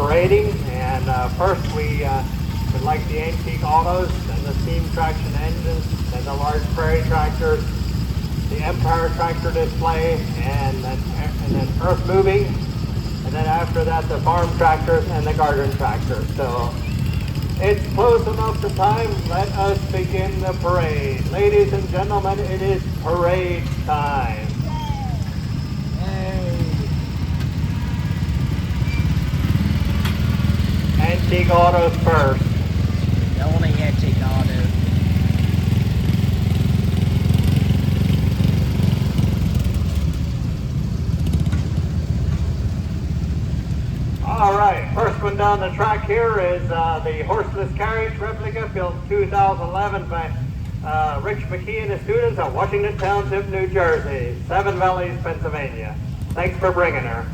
parading. And first we would like the antique autos and the steam traction engines and the large prairie tractors, the Empire tractor display, and then earth moving. And then after that, the farm tractors and the garden tractors. So it's close enough to time. Let us begin the parade. Ladies and gentlemen, it is parade time. Antique autos first. The only antique auto. All right, first one down the track here is the horseless carriage replica built 2011 by Rich McKee and his students at Washington Township, New Jersey, Seven Valleys, Pennsylvania. Thanks for bringing her.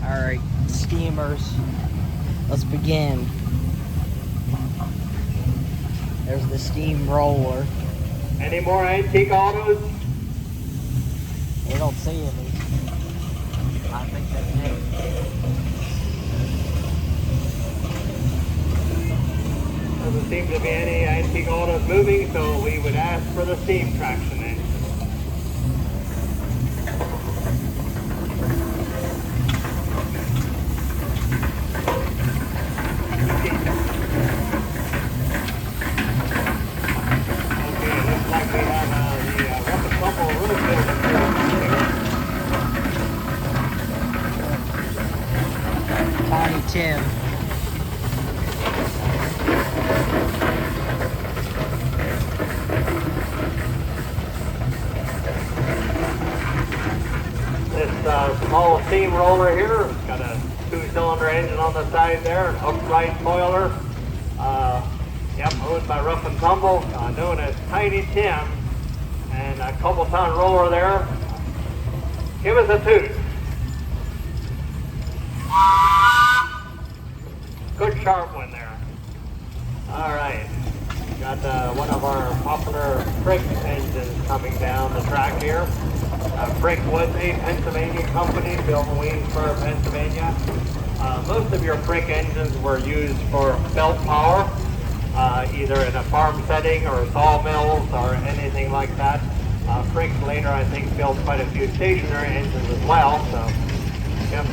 All right, steamers. Let's begin. There's the steamroller. Any more antique autos? We don't see any. I think that's it. Doesn't seem to be any antique autos moving, so we would ask for the steam traction engine. Okay, looks like we have the rough and tumble road building. Tiny Tim. This small steamroller here, it's got a 2-cylinder engine on the side there, an upright boiler. Owned by Rough and Tumble, known as Tiny Tim, and a couple-ton roller there. Give us a toot. Good sharp one there. All right, got one of our popular Frick engines coming down the track here. Frick was a Pennsylvania company built in Waynesboro, Pennsylvania. Most of your Frick engines were used for belt power, either in a farm setting or sawmills or anything like that. Frick later, I think, built quite a few stationary engines as well. So, yep.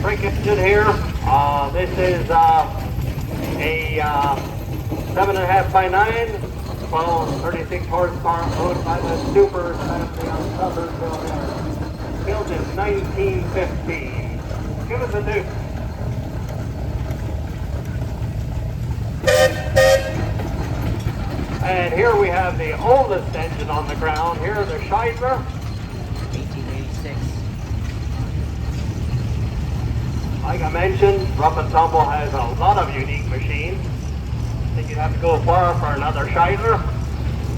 Frick engine here. This is a 7.5 by 9, 36 horsepower, owned by the Super family on Summersville here. Built in 1915. Give us a toot. And here we have the oldest engine on the ground here, the Scheidler. 1886. Like I mentioned, Rough and Tumble has a lot of unique machines. I think you'd have to go far for another Scheidler.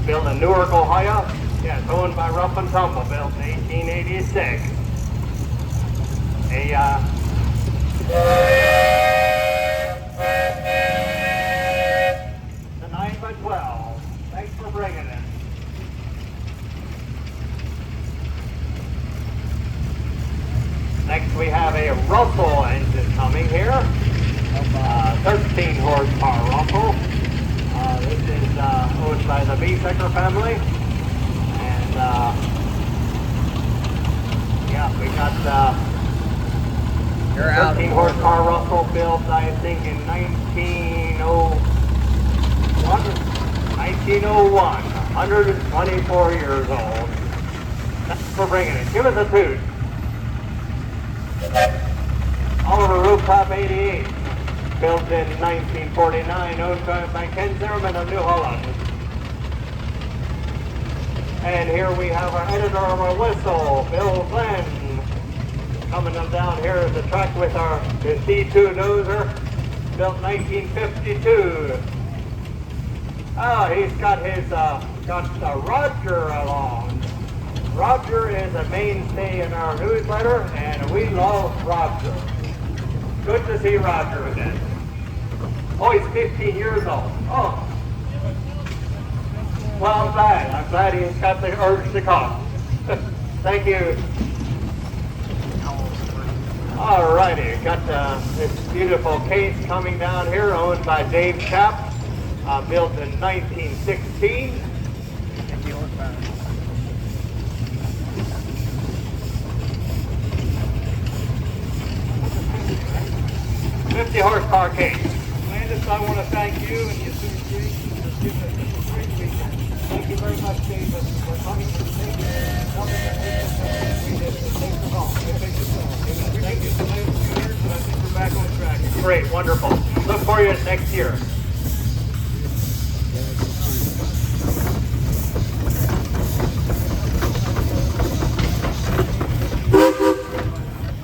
Built in Newark, Ohio. Yeah, it's owned by Rough and Tumble, built in 1886. The 9x12. Thanks for bringing it. Next we have a Russell engine coming here. 13 horsepower Russell. This is owned by the Beesecker family. And we got 13 horsepower Russell built, I think, in 1901. 124 years old. Thanks for bringing it. Give us a toot. Oliver Rooftop 88, built in 1949, owned by Ken Zimmerman of New Holland. And here we have our editor of our whistle, Bill Glenn, coming up down here at the track with his C2 dozer, built 1952. He's got his Roger along. Roger is a mainstay in our newsletter, and we love Roger. Good to see Roger again. Oh, he's 15 years old. Oh. Well, I'm glad. I'm glad he's got the urge to come. Thank you. Alrighty, got this beautiful case coming down here, owned by Dave Chapp, built in 1916. 50 horsepower case. Landis, I want to thank you and the association for giving us a great weekend. Thank you very much, David, for coming to the table and coming to we did. Thanks for calling. Thank you for the last few years, but I think we're back on track. Great, wonderful. Look for you next year.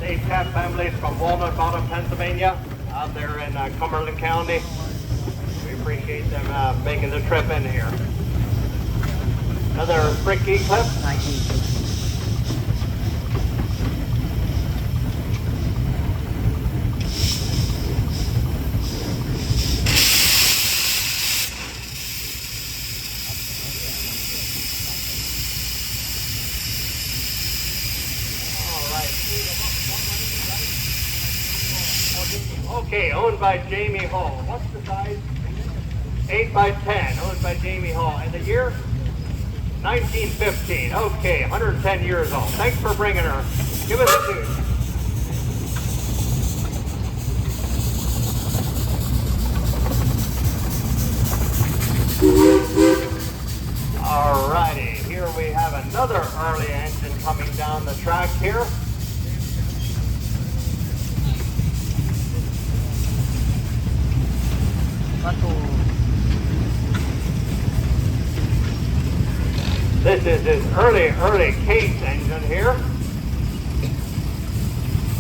Dave Chapp family from Walnut Bottom, Pennsylvania, out there in Cumberland County. We appreciate them making the trip in here. Another Fricky clip. 1960. Okay, owned by Jamie Hall. What's the size? 8 by 10, owned by Jamie Hall. And the year? 1915. Okay, 110 years old. Thanks for bringing her. Give us a tune. Alrighty, here we have another early engine coming down the track here. This is this early case engine here.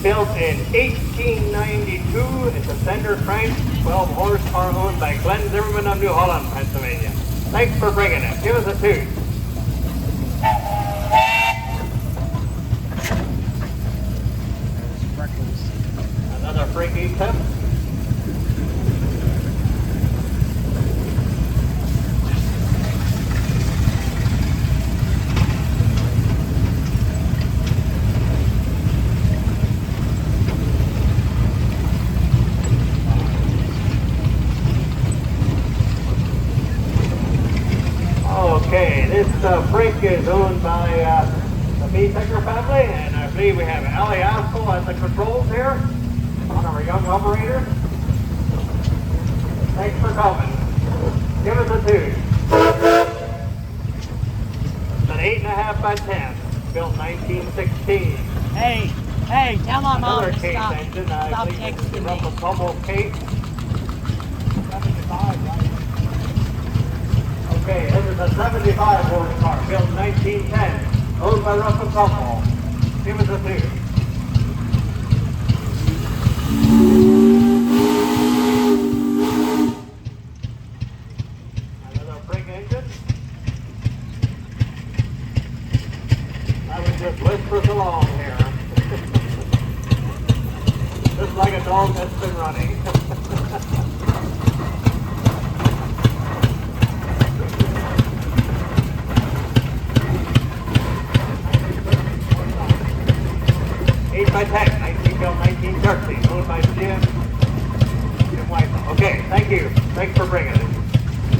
Built in 1892. It's a Fender crank, 12 horsepower, owned by Glenn Zimmerman of New Holland, Pennsylvania. Thanks for bringing it. Give us a tune. Another freaky tip. Okay, this freak is owned by the Beesecker family, and I believe we have Allie Aspel at the controls here, one of our young operators. Thanks for coming. Give us a tune. It's an 8.5 by 10, built 1916. Hey, tell my mom Another to case stop. engine, Stop I believe it's the texting Russell me. Tumble case. 75, right? Okay, this is a 75 horsepower, built 1910, owned by Russell Tumble. Give us a tune. Another brig engine. I would just whispers along here. Just like a dog that's been running. 8 by 10, 19 built 1913, owned by Jim White. Okay, thank you. Thanks for bringing it.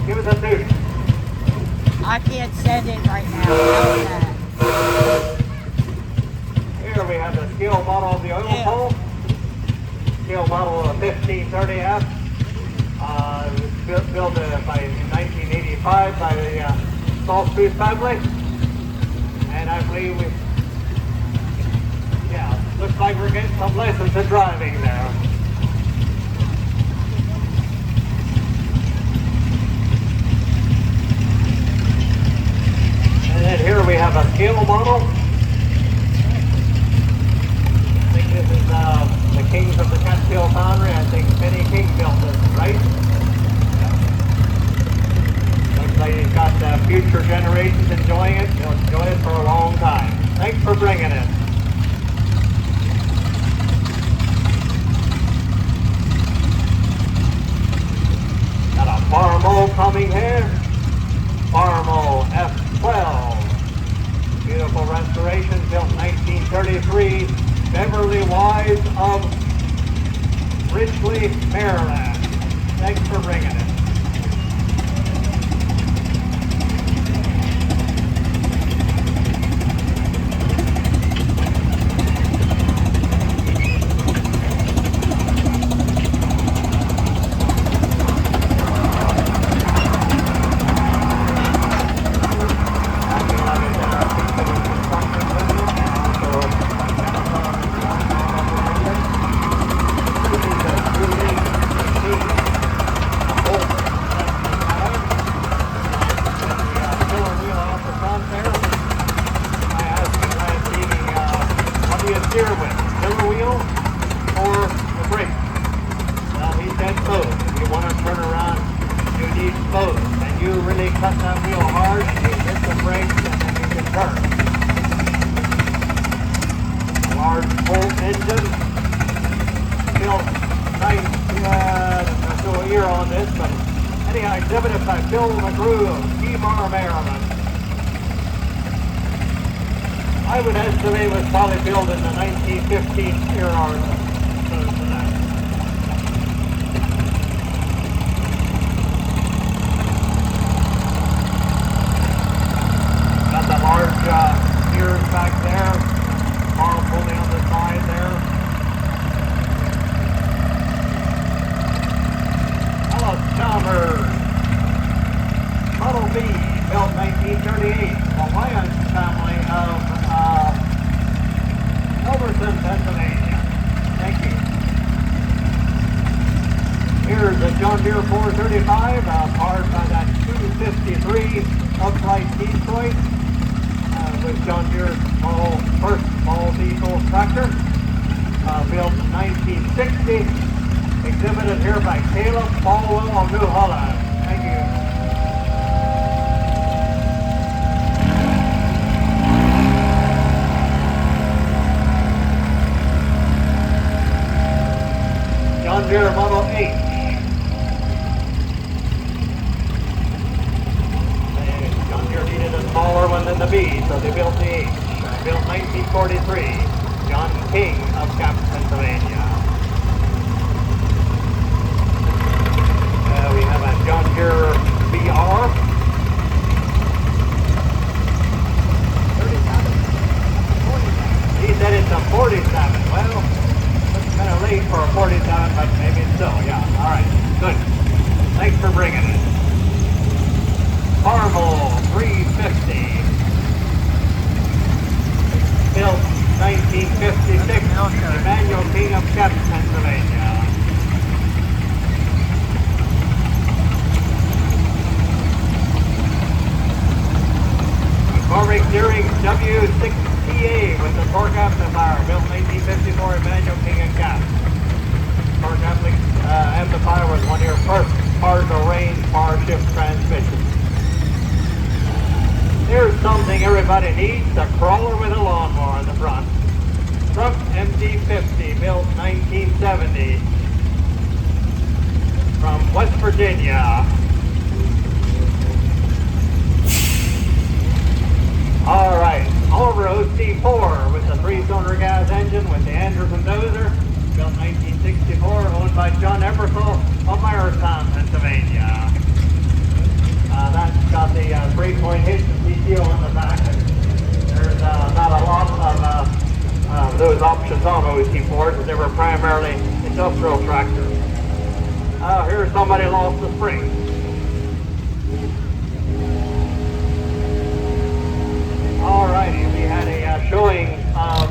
Give us a tune. I can't send it right now. How's that? Here we have the scale model of the oil pole. Scale model of 1530F. Built by 1985 by the Salt Spruce family. And I believe looks like we're getting some lessons in driving now. And then here we have a scale model. I think this is the Kings of the Catskill Foundry. I think Penny King built this, right? Looks like he's got future generations enjoying it. He'll enjoy it for a long time. Thanks for bringing it. Got a Farmo coming here. Farmo F12. Beautiful restoration Beverly Wise of Ridgely, Maryland. Thanks for bringing it. I would estimate it was probably built in the 1915 era or so for that. Got the large gears back there, bar pulley on the side there. Hello, Chalmers. Model B, built 1938, Hawaiian family of Overton, Pennsylvania. Thank you. Here's a John Deere 435, powered by that 253 upright Detroit, with John Deere's first small diesel tractor, built in 1960, exhibited here by Caleb Falwell of New Holland. Thank you. John Deere Model H. John Deere needed a smaller one than the B, so they built the H. Built 1943. John King of Cap, Pennsylvania. We have a John Deere VR. 37. 47. He said it's a 47. Well, kind of late for a 47, but maybe still, yeah. All right, good. Thanks for bringing it. Carmel 350. Built 1956. Emmanuel King of Cap, Pennsylvania. McCormick Deering W6TA with the torque amplifier, built 1954, Emmanuel King and Cap. Torque amplifier was one of your first cardinal range power shift transmission. Here's something everybody needs, a crawler with a lawnmower in the front. Truck MD50, built 1970, from West Virginia. All right, Oliver OC4 with the 3-cylinder gas engine with the Anderson dozer, built 1964, owned by John Ebersol of Myerstown, Pennsylvania. That's got the 3-point hitch and PTO on the back, and there's not a lot of those options on OC4s, as they were primarily industrial tractors. Here's somebody lost the spring. Alrighty, we had a showing of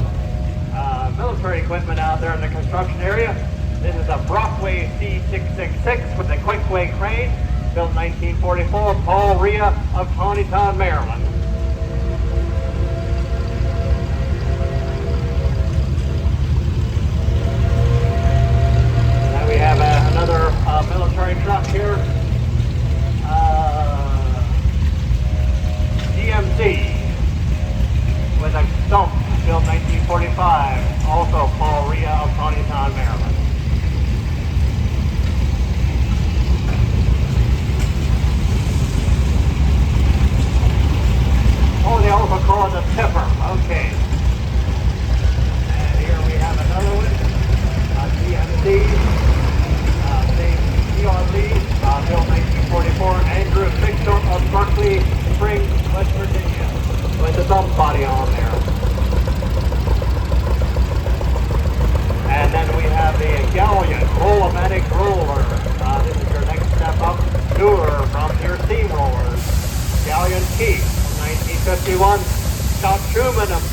military equipment out there in the construction area. This is a Brockway C666 with a quick-way crane, built 1944, Paul Rhea of Tawnytown, Maryland. Now we have another military truck here, GMC. With a stump, built 1945, also Paul Rhea of Tawnytown, Maryland. Oh, they also call it a tipper. Okay. And here we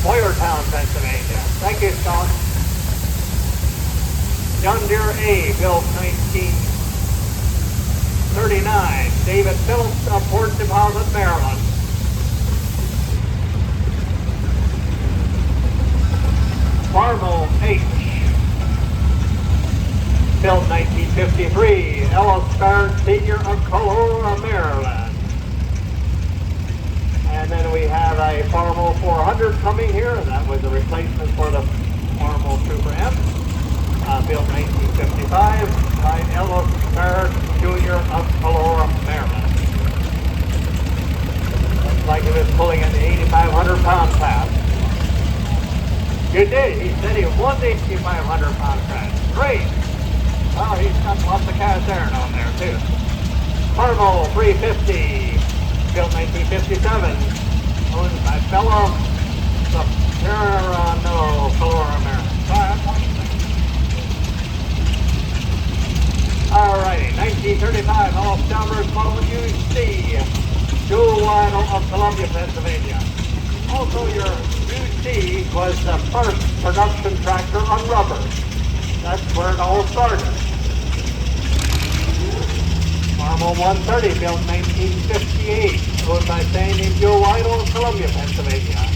Boyertown, Pennsylvania. Thank you, Scott. John Deere A, built 1939. David Phillips of Port Deposit, Maryland. Farmo H, built 1953. Ellis Barrett Sr. of Colora, Maryland. And then we have a Farmo 400 coming here. That was a replacement for the Farmo Super M. Built 1955 by Ellis Barrett Jr. of Colora, Maryland. Looks like he was pulling an 8,500 pound class. You did. He said he won the 8,500 pound class. Great. Well, he's got lots of cast iron on there too. Farmo 350. Built 1957, owned by fellow Soprano, Colora, Maryland. Alrighty, 1935, Ellis Chalmers Model UC, Joe Waddle of Columbia, Pennsylvania. Also, your UC was the first production tractor on rubber. That's where it all started. Farmo 130, built 1958, owned by San named Joe Waddle of Columbia, Pennsylvania.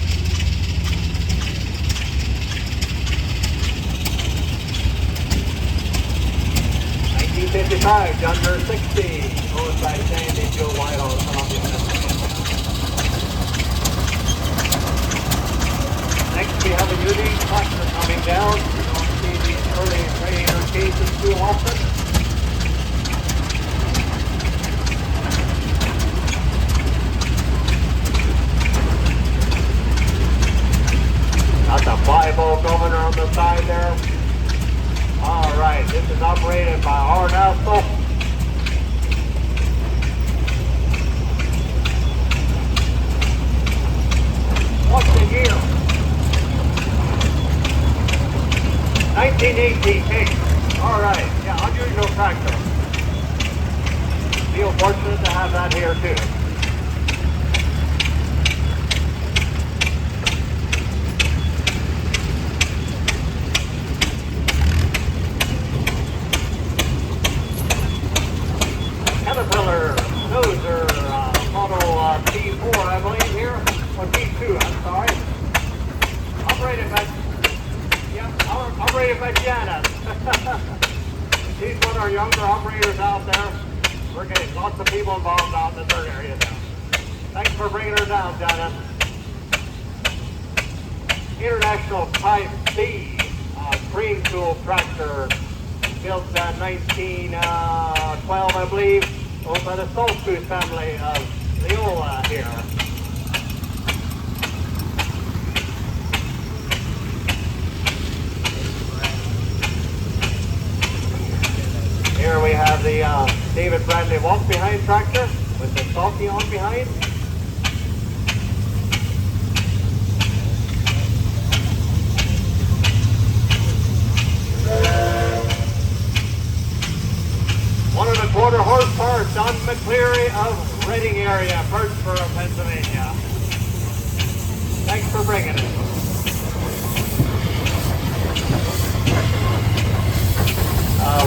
1955, John Deere 60, owned by San named Joe Waddle of Columbia, Pennsylvania. Next, we have a unique tractor coming down. You don't see these early trailer cases too often. Got the 5-0 governor on the side there. All right, this is operated by R. Nassel. What's the year? 1918 case. All right, yeah, unusual tractor. Feel fortunate to have that here too. Model T4, I believe here, or T2, I'm sorry. Operated by Janet. She's one of our younger operators out there. We're getting lots of people involved out in the third area now. Thanks for bringing her down, Janet. International Type C cream tool tractor, built in 1912, I believe. Owned by the Solskus family of Leola here. Here we have the David Bradley walk-behind tractor with the Salty on behind. One and a quarter horsepower, Don McCleary of Reading area, Birdsboro, Pennsylvania. Thanks for bringing it.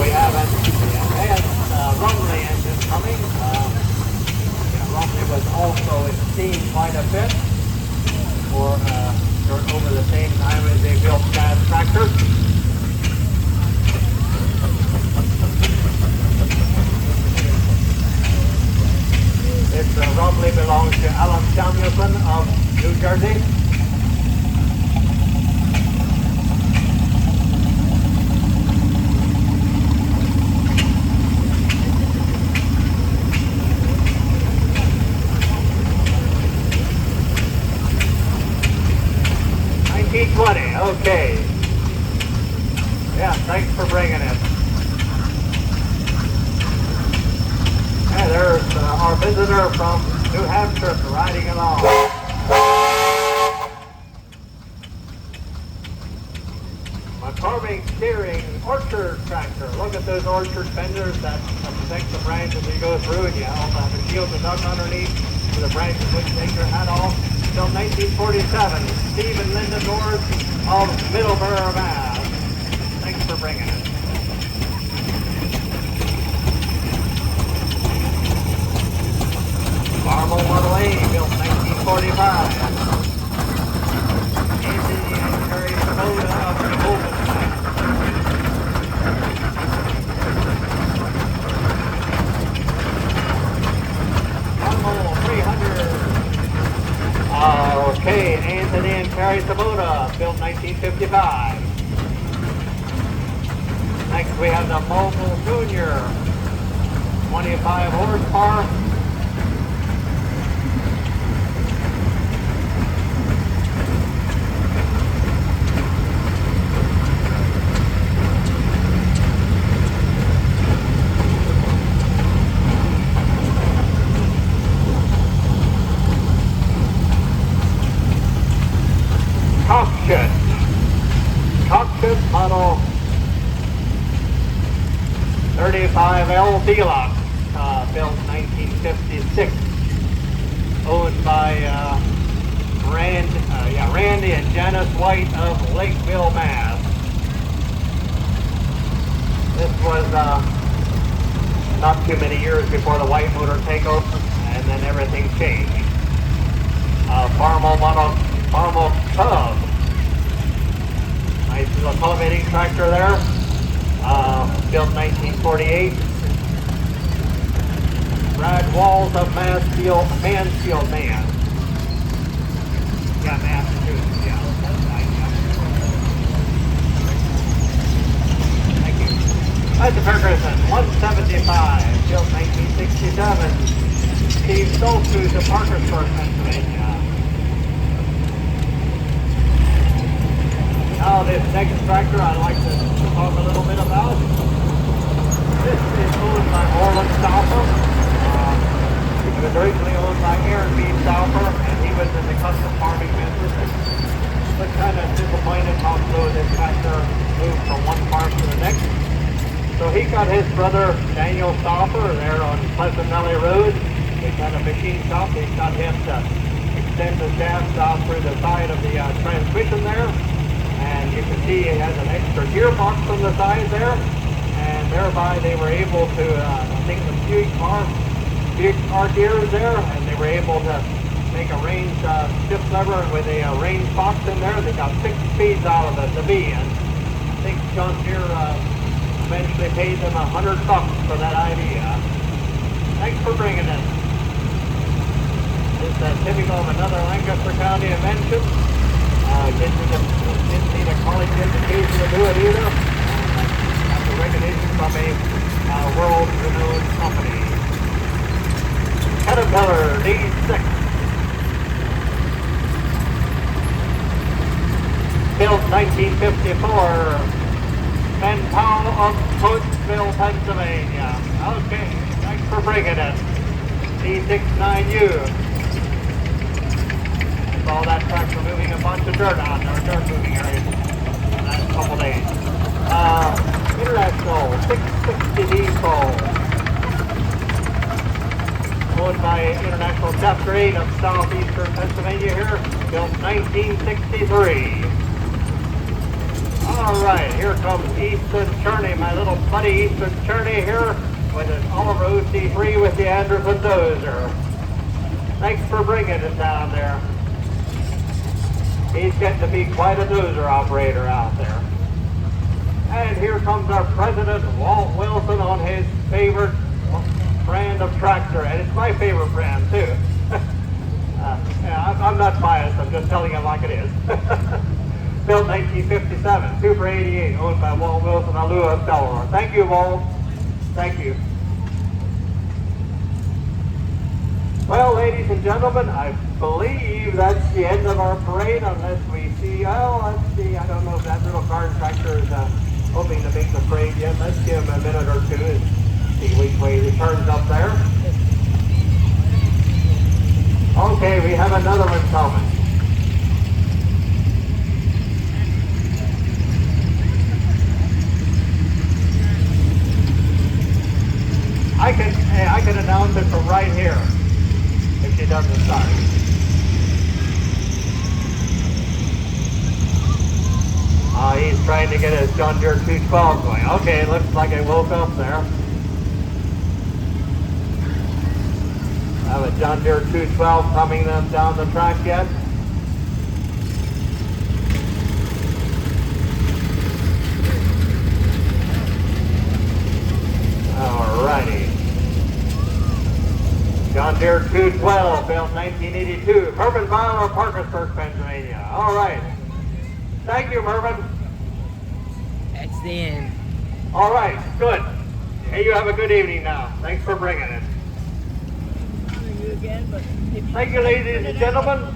We have an advanced Rumley engine coming. Rumley was also esteemed quite a bit for over the same time as they built gas tractors. This Rumley belongs to Alan Samuelson of New Jersey. $19.20, okay. Yeah, thanks for bringing it. Yeah, there's our visitor from New Hampshire riding along. McCormick Steering Orchard Tractor. Look at those orchard fenders that protect the branches as you go through, and you have the shield of duck underneath for the branches which take your hat off. built 1947. Steve and Linda North of Middleborough, Mass. Thanks for bringing it. Marble Model A, built 1945. Anthony and Terry Soda of Open. Marble 300. Okay, Anthony and Terry Sabota, built 1955. Next we have the Mobile Junior, 25 horsepower. Cockpit model 35L Deluxe, built 1956, owned by Randy and Janice White of Lakeville, Mass. This was not too many years before the White Motor takeover, and then everything changed. Farmall Cub. Nice little cultivating tractor there. Built 1948. Brad Walls of Mansfield, Man. Yeah, Massachusetts, yeah. Thank you. Mr. Ferguson, 175, built 1967. Steve Stoltzfus of Parkersburg, Pennsylvania. Now this next tractor I'd like to talk a little bit about. This is owned by Orland Stauffer. It was originally owned by Aaron B. Stauffer, and he was in the custom farming business. But kind of disappointed how slow this tractor moved from one farm to the next. So he got his brother Daniel Stauffer there on Pleasant Valley Road. They got a machine shop. They got him to extend the shaft out through the side of the transmission there. And you can see it has an extra gearbox on the side there, and thereby they were able to, I think the Buick car gears there, and they were able to make a range shift lever with a range box in there. They got 6 speeds out of it to be, and I think John Deere eventually paid them $100 for that idea. Thanks for bringing it. This is typical of another Lancaster County invention. Didn't need a college education to do it either. Got the recognition from a world-renowned company. Caterpillar D6. Built 1954. Ben Powell of Coatesville, Pennsylvania. Okay, thanks for bringing it. D69U. All that tractor moving a bunch of dirt out there, dirt moving areas in the last couple days. International 660 diesel, owned by International Chapter 8 of southeastern Pennsylvania here, built 1963. All right, here comes Easton Cherney, my little buddy Easton Cherney here with his Oliver OC3 with the Anderson dozer. Thanks for bringing it down there. He's getting to be quite a dozer operator out there. And here comes our president, Walt Wilson, on his favorite brand of tractor. And it's my favorite brand, too. I'm not biased. I'm just telling you like it is. Built 1957, Super 88, owned by Walt Wilson, Alua, Delaware. Thank you, Walt. Thank you. Well, ladies and gentlemen, I believe that's the end of our parade, unless we see, let's see, I don't know if that little garden tractor is hoping to make the parade yet. Let's give him a minute or two and see which way he turns up there. Okay, we have another one coming. I can announce it from right here if she doesn't start. trying to get his John Deere 212 going. Okay, looks like I woke up there. I have a John Deere 212 coming them down the track yet. Alrighty. John Deere 212, built 1982. Mervyn Bauer, Parkersburg, Pennsylvania. Alright. Thank you, Mervyn. That's the end. Alright, good. Hey, you have a good evening now. Thanks for bringing it. Thank you, ladies and gentlemen,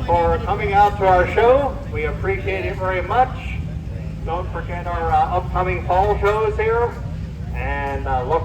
for coming out to our show. We appreciate it very much. Don't forget our upcoming fall shows here. And look